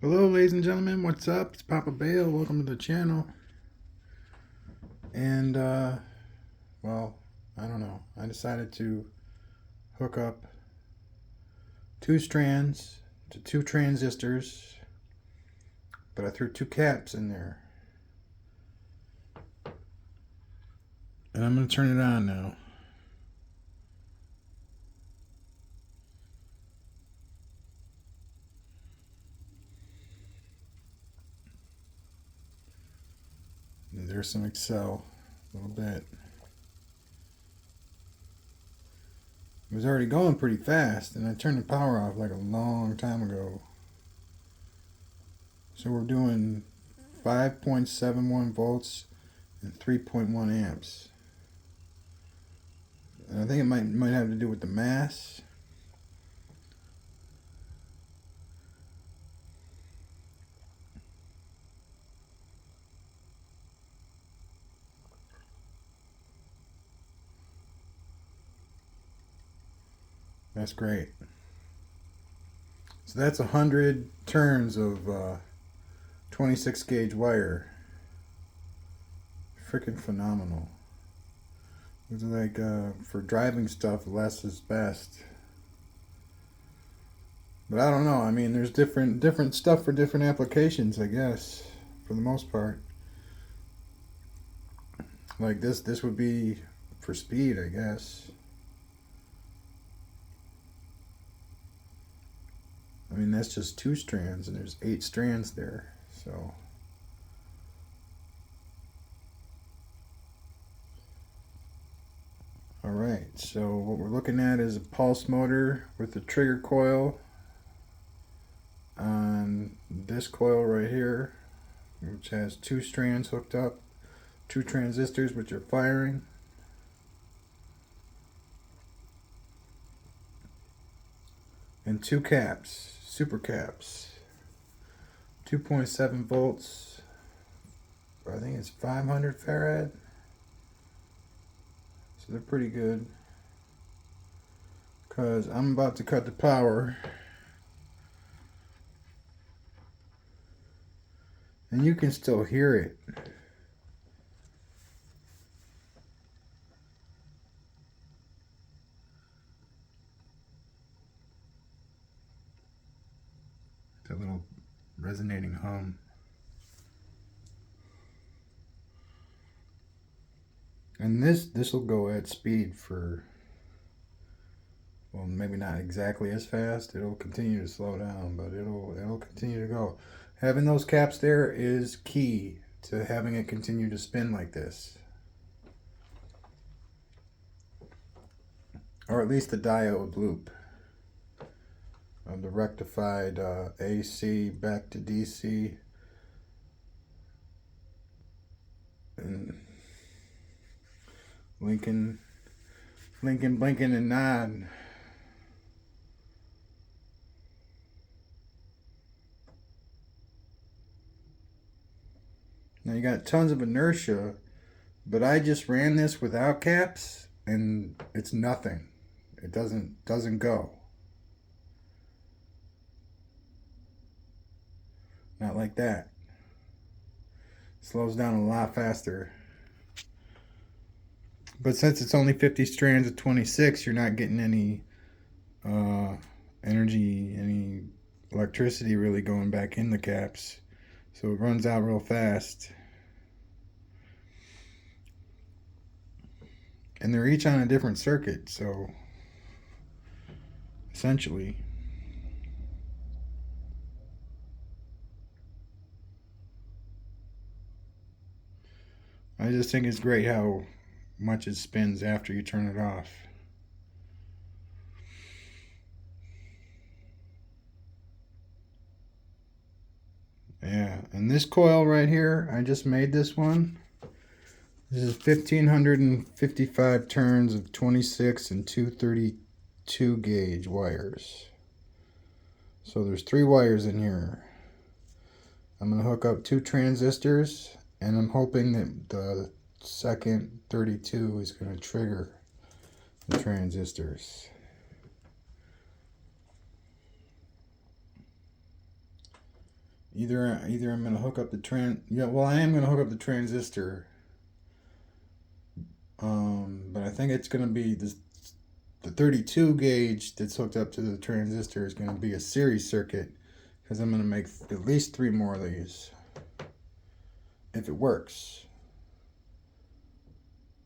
Hello ladies and gentlemen, what's up? It's Papa Bale, welcome to the channel. And well, I don't know, I decided to hook up two strands to two transistors, but I threw two caps in there. And I'm going to turn it on now. And there's some Excel, a little bit. It was already going pretty fast, and I turned the power off like a long time ago. So we're doing 5.71 volts and 3.1 amps. And I think it might have to do with the mass. That's great. So that's 100 turns of 26 gauge wire. Freaking phenomenal. It's like for driving stuff, less is best. But I don't know. I mean, there's different stuff for different applications, I guess, for the most part. Like this would be for speed, I guess. I mean, that's just two strands, and there's 8 strands there. So alright, so what we're looking at is a pulse motor with the trigger coil on this coil right here, which has 2 strands hooked up, 2 transistors which are firing. And 2 caps, super caps, 2.7 volts, I think it's 500 farad, so they're pretty good, because I'm about to cut the power, and you can still hear it. That little resonating hum. And this will go at speed for, well, maybe not exactly as fast. It'll continue to slow down, but it'll continue to go. Having those caps there is key to having it continue to spin like this. Or at least the diode loop of the rectified AC back to DC. And Lincoln, blinking and nod. Now you got tons of inertia, but I just ran this without caps, and it's nothing. It doesn't go. Not like that. Slows down a lot faster. But since it's only 50 strands of 26, you're not getting any energy, any electricity really going back in the caps. So it runs out real fast. And they're each on a different circuit, so essentially. I just think it's great how much it spins after you turn it off. Yeah, and this coil right here, I just made this one. This is 1,555 turns of 26 and 232 gauge wires. So there's 3 wires in here. I'm going to hook up 2 transistors, and I'm hoping that the second 32 is going to trigger the transistors. either I'm going to hook up the well, I am going to hook up the transistor. But I think it's going to be the 32 gauge that's hooked up to the transistor is going to be a series circuit, because I'm going to make at least 3 more of these if it works.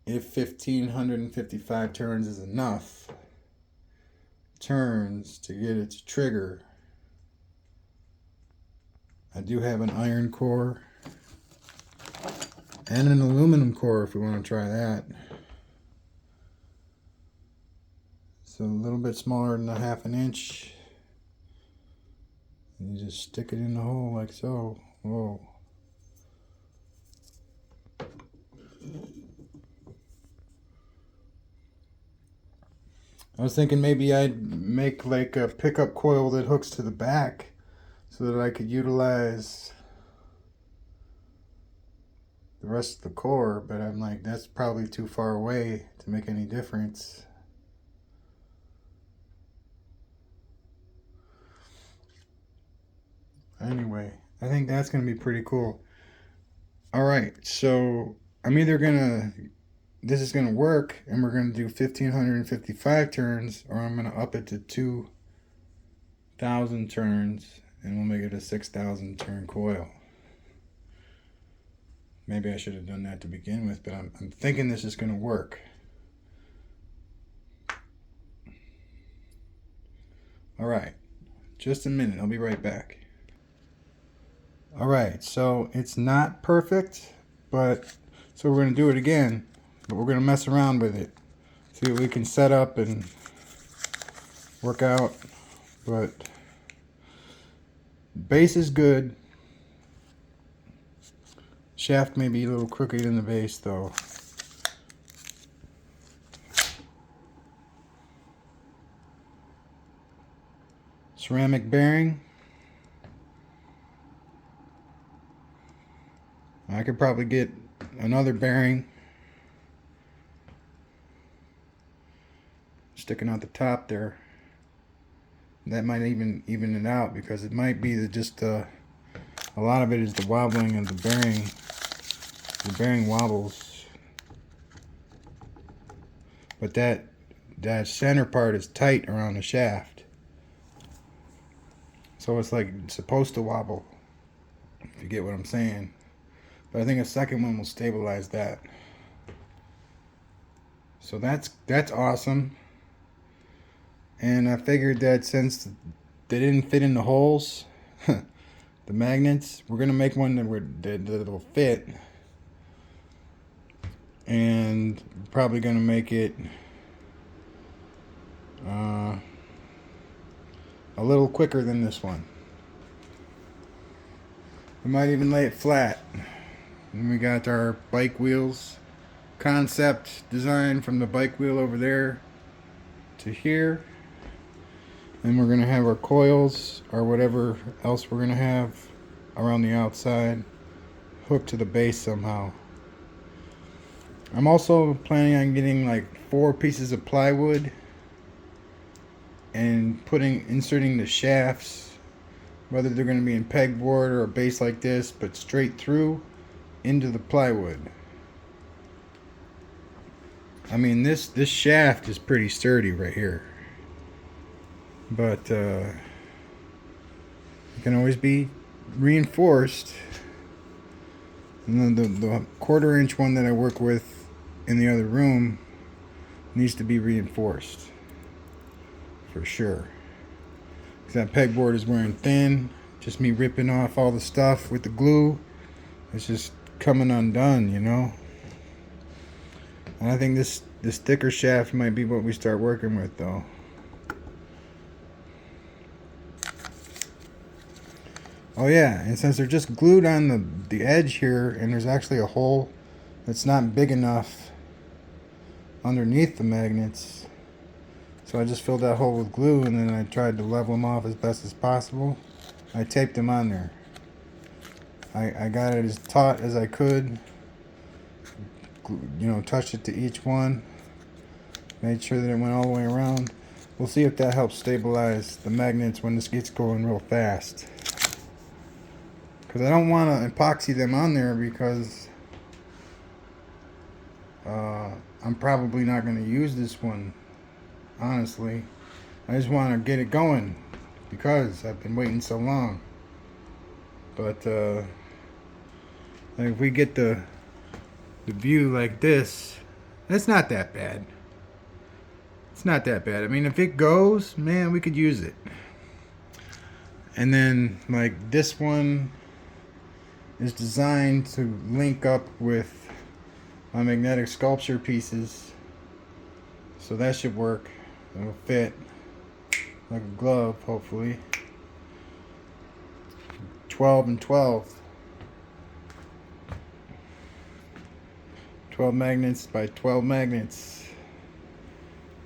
If 1555 turns is enough turns to get it to trigger. I do have an iron core and an aluminum core if we want to try that. So a little bit smaller than a 1/2 inch. You just stick it in the hole like so. Whoa. I was thinking maybe I'd make like a pickup coil that hooks to the back so that I could utilize the rest of the core, but I'm like, that's probably too far away to make any difference. Anyway, I think that's going to be pretty cool. Alright, so I'm either this is going to work and we're going to do 1555 turns, or I'm going to up it to 2000 turns and we'll make it a 6000 turn coil. Maybe I should have done that to begin with, but I'm thinking this is going to work. Alright, just a minute, I'll be right back. Alright, so it's not perfect, but so we're going to do it again, but we're going to mess around with it. See what we can set up and work out, but base is good. Shaft may be a little crooked in the base though. Ceramic bearing. I could probably get another bearing sticking out the top there. That might even it out, because it might be that just a lot of it is the wobbling of the bearing. The bearing wobbles, but that center part is tight around the shaft, so it's like it's supposed to wobble, if you get what I'm saying. But I think a second one will stabilize that. So that's awesome. And I figured that since they didn't fit in the holes, the magnets, we're gonna make one that'll fit, and probably gonna make it a little quicker than this one. We might even lay it flat. And we got our bike wheels concept design from the bike wheel over there to here. And we're gonna have our coils or whatever else we're gonna have around the outside hooked to the base somehow. I'm also planning on getting like 4 pieces of plywood and inserting the shafts, whether they're going to be in pegboard or a base like this, but straight through into the plywood. I mean, this shaft is pretty sturdy right here, but it can always be reinforced. And then the 1/4 inch one that I work with in the other room needs to be reinforced for sure, because that pegboard is wearing thin. Just me ripping off all the stuff with the glue, it's just coming undone, you know. And I think this thicker shaft might be what we start working with though. Oh yeah, and since they're just glued on the edge here, and there's actually a hole that's not big enough underneath the magnets, so I just filled that hole with glue, and then I tried to level them off as best as possible. I taped them on there. I got it as taut as I could, you know, touched it to each one, made sure that it went all the way around. We'll see if that helps stabilize the magnets when this gets going real fast. because I don't want to epoxy them on there, because I'm probably not going to use this one, honestly. I just want to get it going because I've been waiting so long. But like if we get the view like this, it's not that bad. It's not that bad. I mean, if it goes, man, we could use it. And then like this one is designed to link up with my magnetic sculpture pieces, so that should work. It'll fit like a glove, hopefully. 12 and 12. 12 magnets by 12 magnets.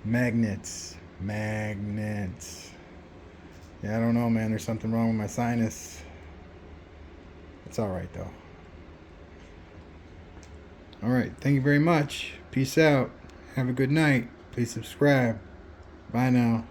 Magnets. Yeah, I don't know, man. There's something wrong with my sinus. It's alright, though. Alright, thank you very much. Peace out. Have a good night. Please subscribe. Bye now.